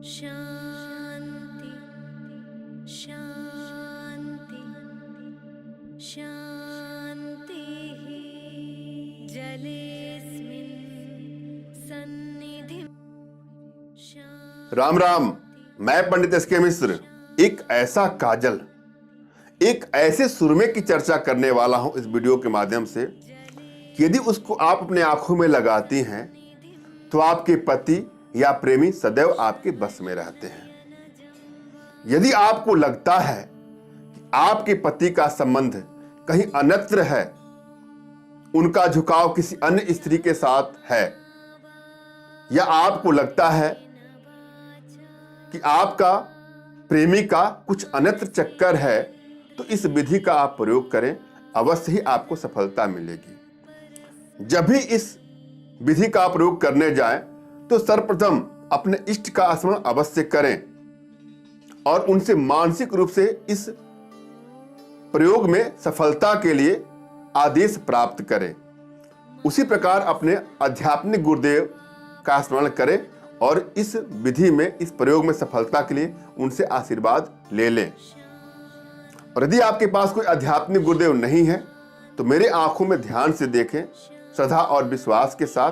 शांति शांति शान्तिः जलेऽस्मिन् सन्निधिं राम राम। मैं पंडित एस के मिश्र एक ऐसा काजल, एक ऐसे सुरमे की चर्चा करने वाला हूं इस वीडियो के माध्यम से कि यदि उसको आप अपने आंखों में लगाती हैं तो आपके पति या प्रेमी सदैव आपके बस में रहते हैं। यदि आपको लगता है कि आपके पति का संबंध कहीं अन्यत्र है, उनका झुकाव किसी अन्य स्त्री के साथ है, या आपको लगता है कि आपका प्रेमी का कुछ अन्यत्र चक्कर है, तो इस विधि का आप प्रयोग करें, अवश्य ही आपको सफलता मिलेगी। जब भी इस विधि का प्रयोग करने जाएं तो सर्वप्रथम अपने इष्ट का स्मरण अवश्य करें और उनसे मानसिक रूप से इस प्रयोग में सफलता के लिए आदेश प्राप्त करें। उसी प्रकार अपने आध्यात्मिक गुरुदेव का स्मरण करें और इस विधि में, इस प्रयोग में सफलता के लिए उनसे आशीर्वाद ले लें। और यदि आपके पास कोई आध्यात्मिक गुरुदेव नहीं है तो मेरे आंखों में ध्यान से देखें, श्रद्धा और विश्वास के साथ,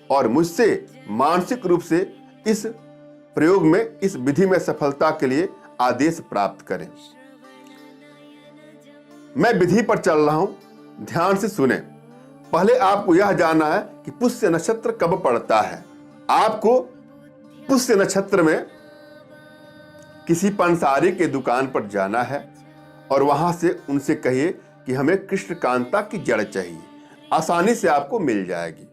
और मुझसे मानसिक रूप से इस प्रयोग में, इस विधि में सफलता के लिए आदेश प्राप्त करें। मैं विधि पर चल रहा हूं, ध्यान से सुने। पहले आपको यह जानना है कि पुष्य नक्षत्र कब पड़ता है। आपको पुष्य नक्षत्र में किसी पंसारी के दुकान पर जाना है और वहां से उनसे कहिए कि हमें कृष्णकांता की जड़ चाहिए। आसानी से आपको मिल जाएगी।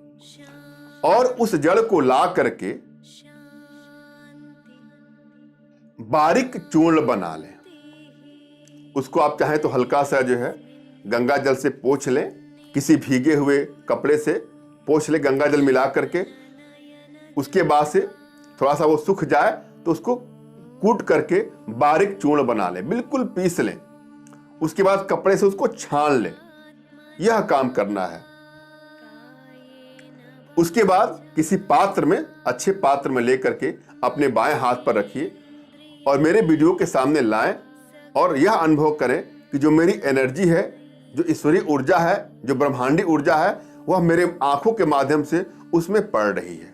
और उस जड़ को ला करके बारीक चूर्ण बना लें। उसको आप चाहें तो हल्का सा जो है गंगा जल से पोंछ लें, किसी भीगे हुए कपड़े से पोंछ लें गंगा जल मिला करके। उसके बाद से थोड़ा सा वो सूख जाए तो उसको कूट करके बारीक चूर्ण बना लें, बिल्कुल पीस लें। उसके बाद कपड़े से उसको छान लें। यह काम करना है। उसके बाद किसी पात्र में, अच्छे पात्र में लेकर के अपने बाएं हाथ पर रखिए और मेरे वीडियो के सामने लाएं और यह अनुभव करें कि जो मेरी एनर्जी है, जो ईश्वरीय ऊर्जा है, जो ब्रह्मांडी ऊर्जा है, वह मेरे आंखों के माध्यम से उसमें पड़ रही है।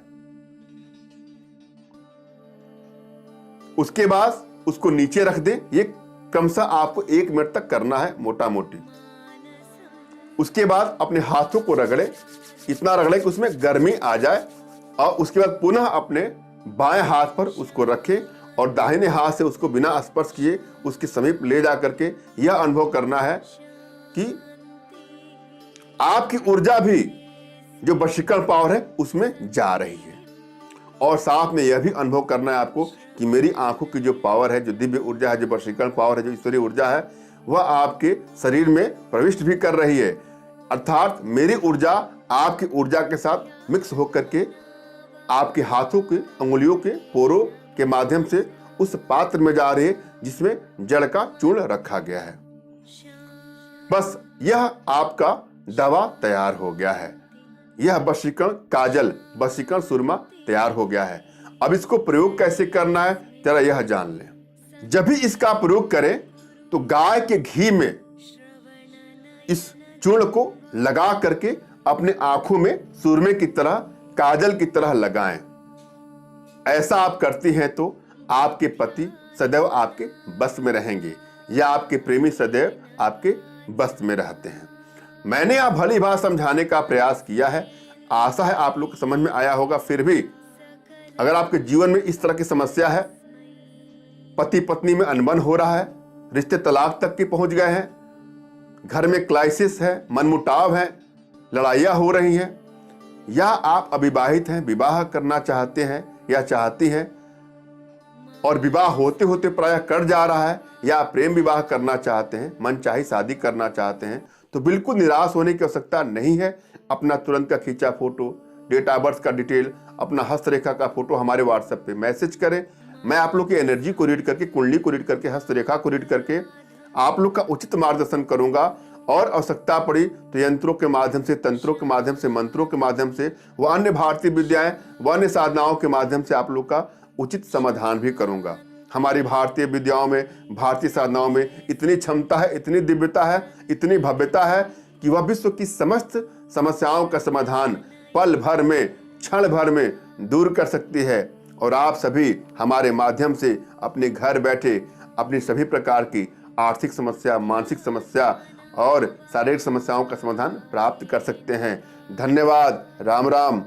उसके बाद उसको नीचे रख दें। ये क्रमशः आपको 1 मिनट तक करना है, मोटा मोटी। उसके बाद अपने हाथों को रगड़े, इतना रगड़े कि उसमें गर्मी आ जाए, और उसके बाद पुनः अपने बाएं हाथ पर उसको रखें और दाहिने हाथ से उसको बिना स्पर्श किए उसके समीप ले जा करके यह अनुभव करना है कि आपकी ऊर्जा भी, जो वशीकरण पावर है, उसमें जा रही है। और साथ में यह भी अनुभव करना है आपको कि मेरी आंखों की जो पावर है, जो दिव्य ऊर्जा है, जो वशीकरण पावर है, जो ईश्वरीय ऊर्जा है, वह आपके शरीर में प्रविष्ट भी कर रही है। अर्थात मेरी ऊर्जा आपकी ऊर्जा के साथ मिक्स होकर के आपके हाथों के अंगुलियों के पोरों के माध्यम से उस पात्र में जा रही है जिसमें जड़ का चूर्ण रखा गया है। बस यह आपका दवा तैयार हो गया है। यह वशीकरण काजल, वशीकरण सुरमा तैयार हो गया है। अब इसको प्रयोग कैसे करना है जरा यह जान लें। जब भी इसका प्रयोग करें तो गाय के घी में इस चूर्ण को लगा करके अपने आंखों में सुरमे की तरह, काजल की तरह लगाएं। ऐसा आप करती हैं तो आपके पति सदैव आपके बस में रहेंगे या आपके प्रेमी सदैव आपके बस में रहते हैं। मैंने आप भली बात समझाने का प्रयास किया है। आशा है आप लोग को समझ में आया होगा। फिर भी अगर आपके जीवन में इस तरह की समस्या है, पति पत्नी में अनबन हो रहा है, रिश्ते तलाक तक के पहुंच गए हैं, घर में क्राइसिस है, मनमुटाव है, लड़ाइयाँ हो रही हैं, या आप अविवाहित हैं, विवाह करना चाहते हैं या चाहती हैं और विवाह होते होते प्रायः कट जा रहा है, या प्रेम विवाह करना चाहते हैं, मनचाही शादी करना चाहते हैं, तो बिल्कुल निराश होने की आवश्यकता नहीं है। अपना तुरंत का खींचा फोटो, डेट ऑफ बर्थ का डिटेल, अपना हस्तरेखा का फोटो हमारे व्हाट्सएप पे मैसेज करें। मैं आप लोग की एनर्जी को रीड करके, कुंडली को रीड करके, हस्तरेखा को रीड करके आप लोग का उचित मार्गदर्शन करूंगा। और आवश्यकता पड़ी तो यंत्रों के माध्यम से, तंत्रों के माध्यम से, मंत्रों के माध्यम से, व अन्य भारतीय विद्याएं व अन्य साधनाओं के माध्यम से आप लोग का उचित समाधान भी करूंगा। हमारी भारतीय विद्याओं में, भारतीय साधनाओं में इतनी क्षमता है, इतनी दिव्यता है, इतनी भव्यता है कि वह विश्व की समस्त समस्याओं का समाधान पल भर में, क्षण भर में दूर कर सकती है। और आप सभी हमारे माध्यम से अपने घर बैठे अपनी सभी प्रकार की आर्थिक समस्या, मानसिक समस्या और शारीरिक समस्याओं का समाधान प्राप्त कर सकते हैं। धन्यवाद। राम राम।